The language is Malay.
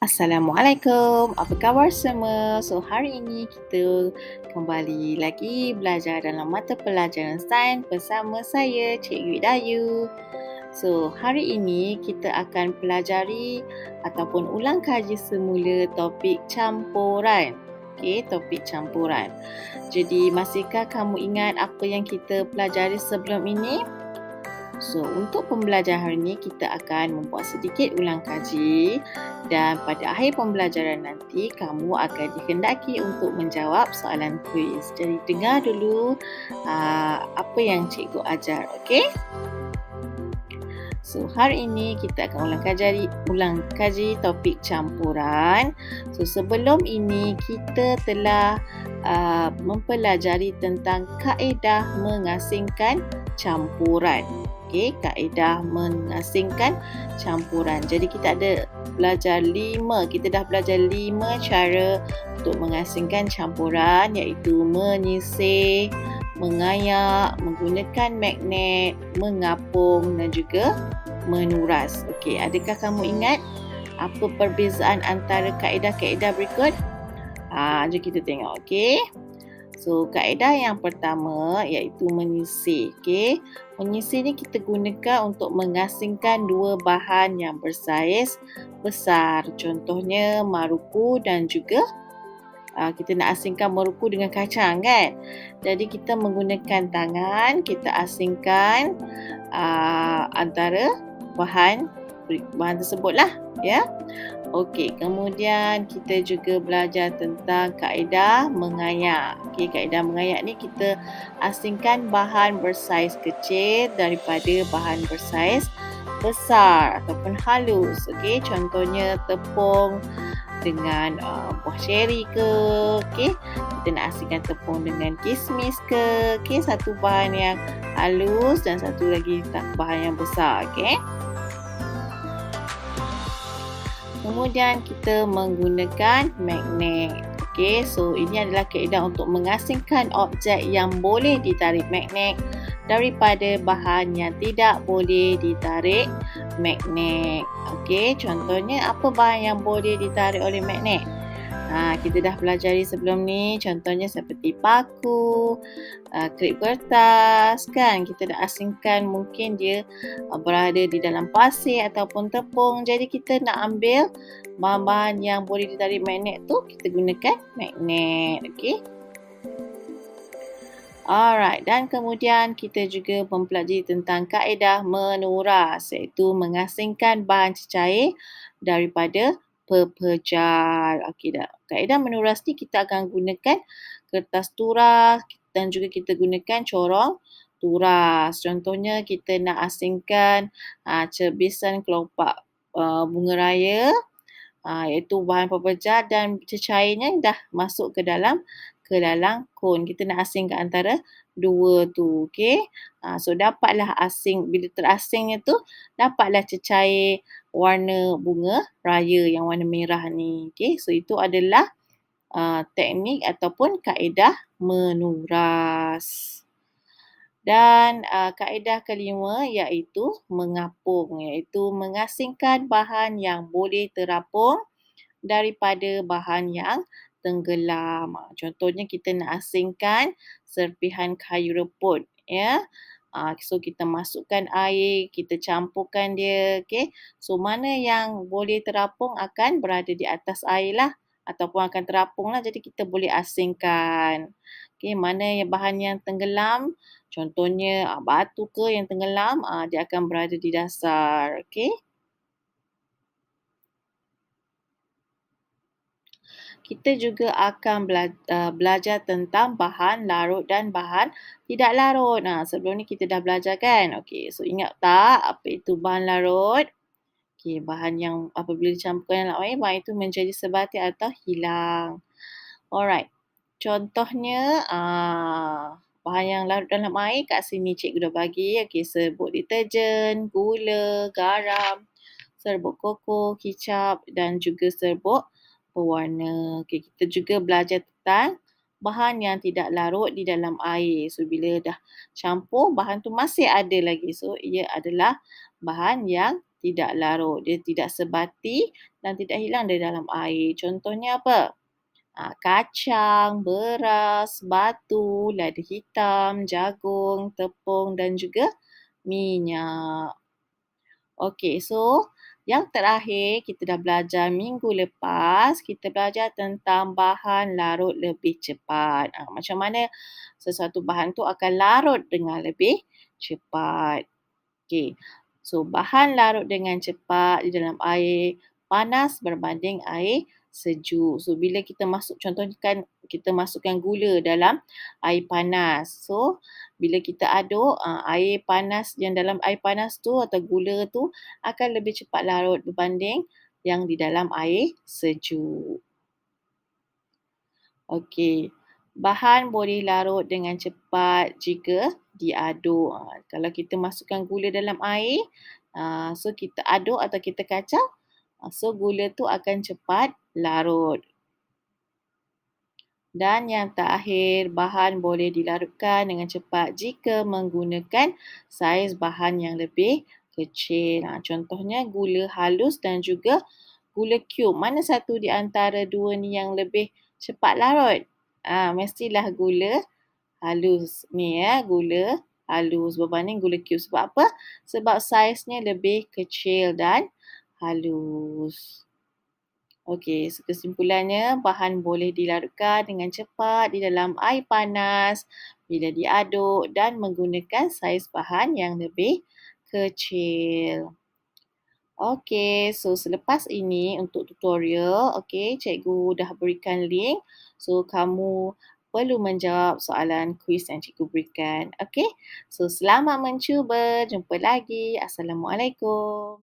Assalamualaikum, apa khabar semua? So, hari ini kita kembali lagi belajar dalam mata pelajaran sains bersama saya, Cikgu Dayu. So, hari ini kita akan pelajari ataupun ulang kaji semula topik campuran. Okey, topik campuran. Jadi, masihkah kamu ingat apa yang kita pelajari sebelum ini? So, untuk pembelajaran hari ini, kita akan membuat sedikit ulang kaji dan pada akhir pembelajaran nanti, kamu akan dikehendaki untuk menjawab soalan kuis. Jadi, dengar dulu apa yang cikgu ajar, okey? So, hari ini kita akan ulang kaji topik campuran. So, sebelum ini kita telah mempelajari tentang kaedah mengasingkan campuran. Okey, kaedah mengasingkan campuran. Jadi kita dah belajar 5 cara untuk mengasingkan campuran, iaitu menyisir, mengayak, menggunakan magnet, mengapung dan juga menuras. Okey, adakah kamu ingat apa perbezaan antara kaedah-kaedah berikut? Jom kita tengok, okey. So, kaedah yang pertama iaitu menyisir. Okey, menyisir ni kita gunakan untuk mengasingkan dua bahan yang bersaiz besar. Contohnya maruku dan juga kita nak asingkan maruku dengan kacang kan. Jadi kita menggunakan tangan, kita asingkan antara bahan tersebutlah, ya. Okey, kemudian kita juga belajar tentang kaedah mengayak. Okey, kaedah mengayak ni kita asingkan bahan bersaiz kecil daripada bahan bersaiz besar ataupun halus. Okey, contohnya tepung dengan buah ceri ke. Okey, kita nak asingkan tepung dengan kismis ke. Okey, satu bahan yang halus dan satu lagi bahan yang besar. Okey. Kemudian kita menggunakan magnet. Okey, so ini adalah kaedah untuk mengasingkan objek yang boleh ditarik magnet daripada bahan yang tidak boleh ditarik magnet. Okey, contohnya apa bahan yang boleh ditarik oleh magnet? Kita dah pelajari sebelum ni, contohnya seperti paku, klip kertas kan. Kita dah asingkan, mungkin dia berada di dalam pasir ataupun tepung. Jadi kita nak ambil bahan-bahan yang boleh ditarik magnet tu, kita gunakan magnet. Okey. Alright, dan kemudian kita juga mempelajari tentang kaedah menuras, iaitu mengasingkan bahan cecair daripada pepejal. Okey dah. Kaedah menuras ni kita akan gunakan kertas turas dan juga kita gunakan corong turas. Contohnya kita nak asingkan cebisan kelopak bunga raya, iaitu bahan pepejal dan cecairnya dah masuk ke dalam kon. Kita nak asingkan antara dua tu, okey. So dapatlah asing, bila terasingnya tu dapatlah cecair warna bunga raya yang warna merah ni. Okey, so itu adalah teknik ataupun kaedah menuras. Dan kaedah kelima iaitu mengapung, iaitu mengasingkan bahan yang boleh terapung daripada bahan yang tenggelam. Contohnya kita nak asingkan serpihan kayu reput, ya. So kita masukkan air, kita campurkan dia, okey. So mana yang boleh terapung akan berada di atas air lah ataupun akan terapung lah, jadi kita boleh asingkan. Okey, mana yang bahan yang tenggelam, contohnya batu ke yang tenggelam, dia akan berada di dasar, okey. Kita juga akan belajar tentang bahan larut dan bahan tidak larut. Sebelum ni kita dah belajar kan? Okey, so ingat tak apa itu bahan larut? Okey, bahan yang apabila dicampurkan dalam air, bahan itu menjadi sebatik atau hilang. Alright. Contohnya, bahan yang larut dalam air kat sini cikgu dah bagi. Okey, serbuk deterjen, gula, garam, serbuk koko, kicap dan juga serbuk pewarna. Okey, kita juga belajar tentang bahan yang tidak larut di dalam air. So, bila dah campur, bahan tu masih ada lagi. So, ia adalah bahan yang tidak larut. Dia tidak sebati dan tidak hilang dari dalam air. Contohnya apa? Kacang, beras, batu, lada hitam, jagung, tepung dan juga minyak. Okey, so yang terakhir kita dah belajar minggu lepas, kita belajar tentang bahan larut lebih cepat. Macam mana sesuatu bahan tu akan larut dengan lebih cepat. Okey. So, bahan larut dengan cepat di dalam air panas berbanding air sejuk. So, bila kita contohkan kita masukkan gula dalam air panas. So, bila kita aduk, air panas yang dalam air panas tu atau gula tu akan lebih cepat larut berbanding yang di dalam air sejuk. Okey. Bahan boleh larut dengan cepat jika diaduk. Kalau kita masukkan gula dalam air, so kita aduk atau kita kacau, so gula tu akan cepat larut. Dan yang terakhir, bahan boleh dilarutkan dengan cepat jika menggunakan saiz bahan yang lebih kecil. Contohnya gula halus dan juga gula cube. Mana satu di antara dua ni yang lebih cepat larut? Mestilah gula halus. Ni gula halus berbanding gula cube. Sebab apa? Sebab saiznya lebih kecil dan halus. Okey, so kesimpulannya bahan boleh dilarutkan dengan cepat di dalam air panas bila diaduk dan menggunakan saiz bahan yang lebih kecil. Okey, so selepas ini untuk tutorial, okey, cikgu dah berikan link. So kamu perlu menjawab soalan kuis yang cikgu berikan. Okey, so selamat mencuba. Jumpa lagi. Assalamualaikum.